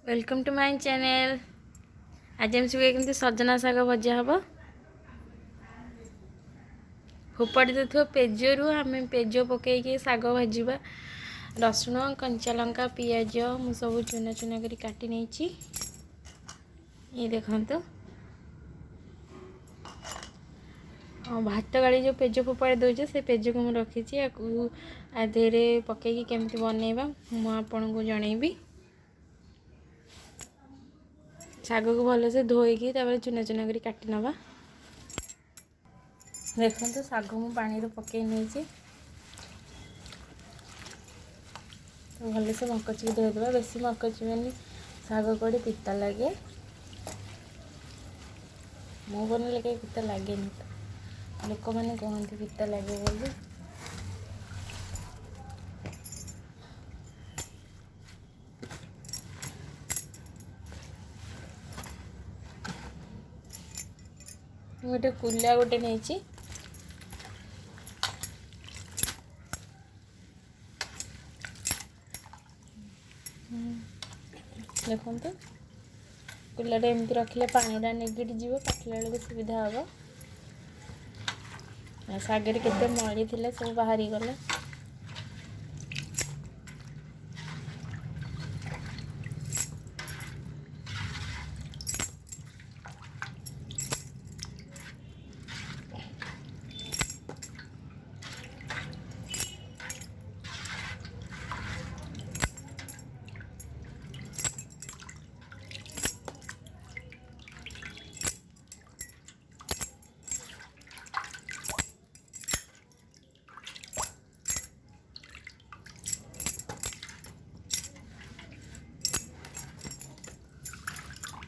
Welcome to my channel. आज हम सब केमती सजना शाग भजा हम फोपाड़ी देव पेजरू आम पेज पकईकि शाग भाजवा। रसुण कंचा लंका पियाज मु सब चुना चुना कर काटी नहीं। ये देखो भात गाड़ी जो पेज फोपाड़ी दौचे से पेज को मुझे रखी आधे पकईकि केमती बनइबा मुझे जनइबी। शाग को भलसे धोईकी चुना चुना कर काटी नवा। देखो शाग मु पानी पकई नहीं तो भलसे मकचिकी धोईदेवा। बेसी मकचिबनी शाग कड़ी पिता लगे। मु बनले कहीं पिता लगे तो लोक मैंने कहते पिता लगे बोली। गोटे कुला गोटे नहीं देखो कुलाटा एमती रखिले पानीटा निगड़ी जीव काटला बेलू सुविधा हम। शागर केते मली थिले सब बाहरी गला।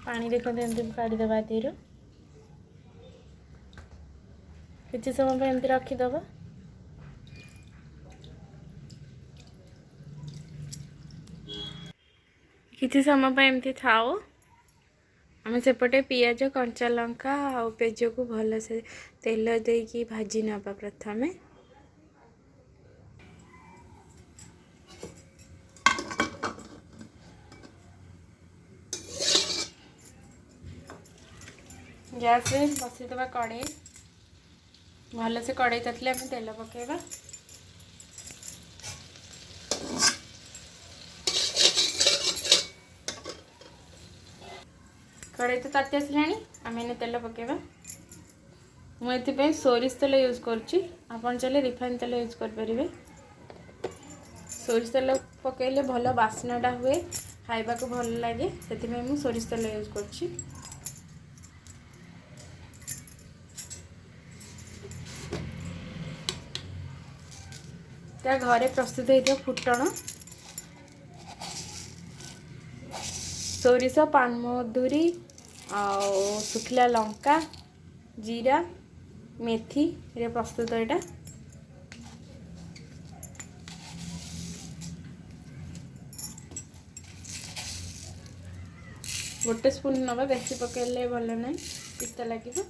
पानी देखो एमती काढ़ीदे तीर किसी समय एमती रखीदब। किसी समय एमती थाओ। आम सेपटे पियाज कंचा लंका आ पेज को भल से तेल देकी भाजी नवा। प्रथमे गैस रे बसईदे कड़े भल से कड़े तातिले आम तेल पकेबा। कड़े तो ताती आसला आम इन तेल पकेबा। मुझे सोरिष तेल यूज करुच्ची। आपन चले रिफाइन तेल यूज करें। सोरिष तेल पकईले भल बास्नाटा हुए खाइबा को भल लगे से मुझे सोरिष तेल यूज करुच्ची। घरे प्रस्तुत होता फुटण सोरिष पानमधुरी आ सुखिला लंका जीरा मेथी रे प्रस्तुत यहाँ। गोटे स्पून नवा बेसी पकड़े भल ना पिता लगे।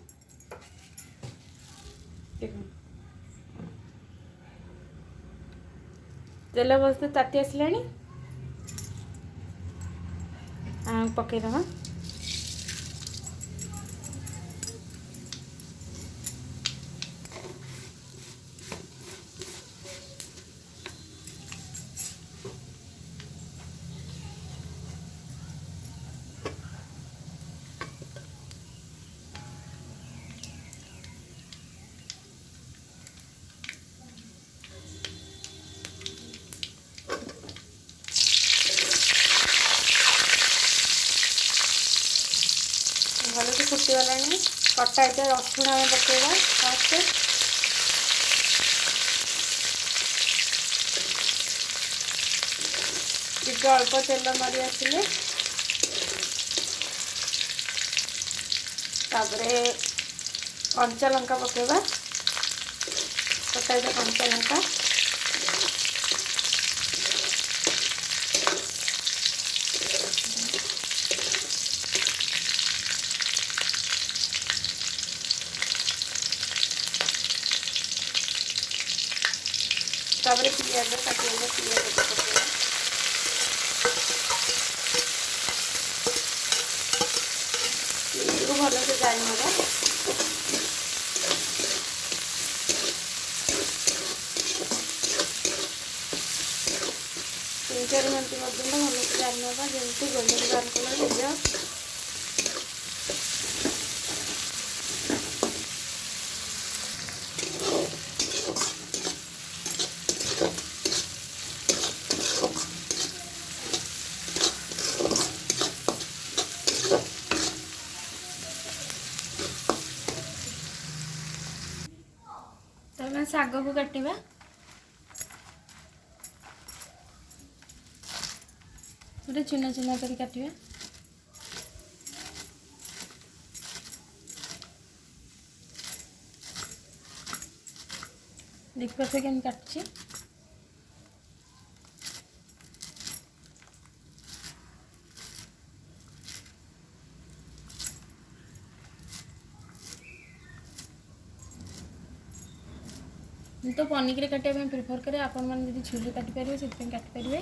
तेल बसते ताती आसला पकईदमा। भल से फुटीगला कटा ये रसुण आम पकेगा फास्ट। टिके अल्प तेल मारी आसिले कंचा लंका पकेगा। कटा ये कंचा लंका पियाज काटिए पियाज ଟାଇମ୍ ହେବ। 3-4 ମିନିଟ୍ ପର୍ଯ୍ୟନ୍ତ ଭଲସେ ଜାରି ନେବା, ଯେମିତି ଗୋଲ୍ଡେନ୍ ବ୍ରାଉନ୍ କଲର୍ ହେଇଯିବ। तो मैं शाग को काटिबा। गोटे चुना चुना कर काटिबा। देख पारे केम काटछि। तो पनिक काटिया प्रिफर करे, आपण मैंने छुरी काटि पारे से काटि पारे।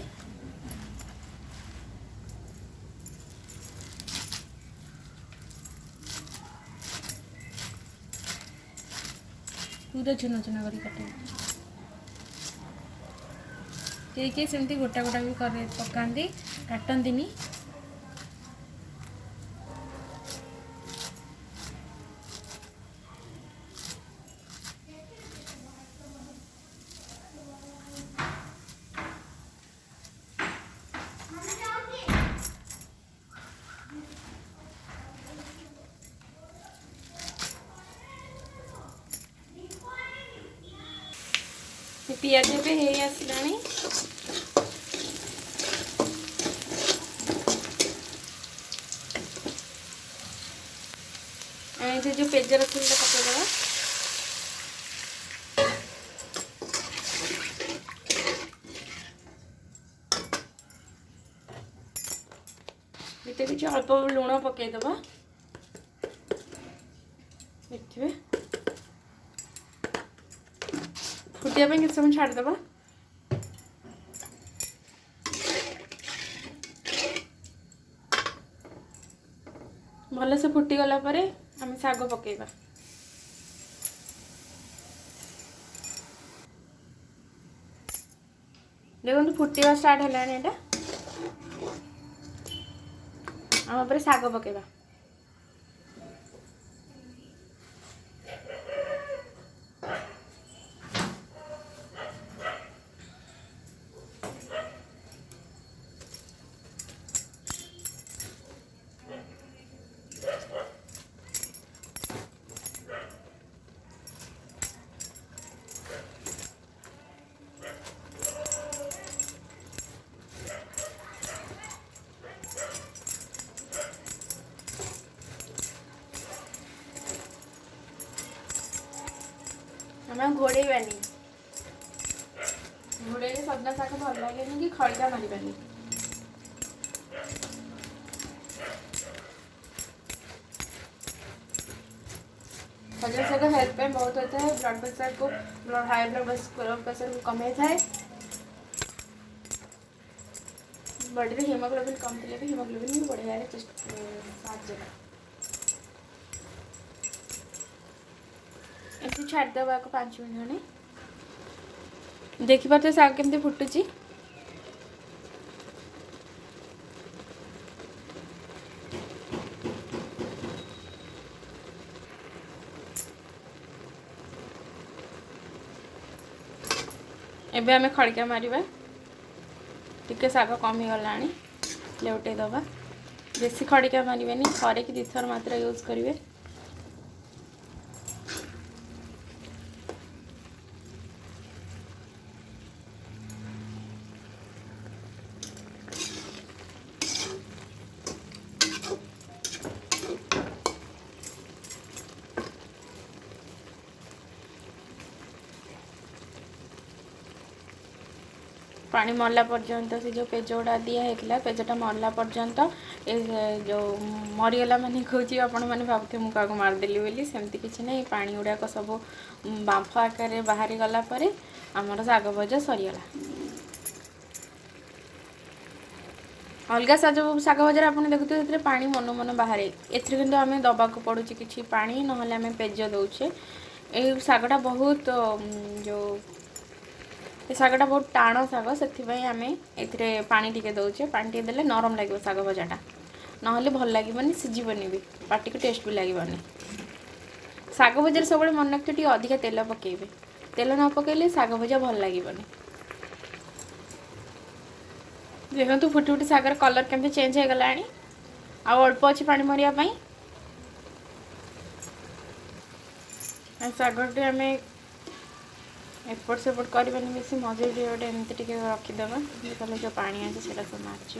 पूरा चुना चुना कर काटे सेमती गोटा गोटा भी कर पकाती काटती। पियाज भी हो आसलानी। जो पेज रखी पकईदे। भी अल्प लुण पकईदे। देखिए फुटिया किसी समय छाड़देव। भल से फुटी गला परे आम शाग पकेबा। देखो फुटिया स्टार्ट है। आम शाग पकेबा। हमें घोड़ेबानी घोड़े सजना शाग भल लगे कि खड़िका मारबानी। सजना शाग हेल्थ पे बहुत होता है। ब्लड प्रेशर को हाई ब्लड प्रेशर को कमे थाए। बॉडी रे हीमोग्लोबिन कम थे भी हीमोग्लोबिन भी बढ़िया साहय। एमती छाड़देवा 5 मिनट। देखिए शाग केमती फुटुची। एबे आमे खड़िका मारिबा। टिके शाग कमी गला लेउटे दबा। बेसी खड़िका मारिबेनी, थरे कि 2 थर मात्र यूज करिवे। पानी मरला पर्यंत से जो पेज गुड़ा दिया पेजटा मरला पर्यंत जो मरीगला माने कौची आपण मैंने भावते मुझे मारदेली बोली सेमती किसी ना। पानी गुड़ाक सब बांफ आकार बाहरी गला परे आमर शाग भजा सरीगला। अलग शाग भजार आप देखुते पानी मन मन बाहर एथि कि आम दबाक पड़ू कि पानी ना आम पेज दौचे ये शागटा बहुत जो ये शागटा बहुत टाण शाग से आम ए पानी टिके दौचे पानी टिके देले नरम लगे शाग भजाटा ना भल लगे सिझबनी भी पार्टी को टेस्ट भी लगे शाग भजार सब मन रखिए अधिका तेल पकेबे तेल न पकेले शाग भजा भल लगे देखो फुटी फुटी शागर कलर केमती चेंज हो गला आउ अल्प अच्छी पानी मरियापाई शागटी आम एपट सेपट करवानी बेसी मजे गोटे एमती टे रखीदे जो पानी अच्छे से सब मार्च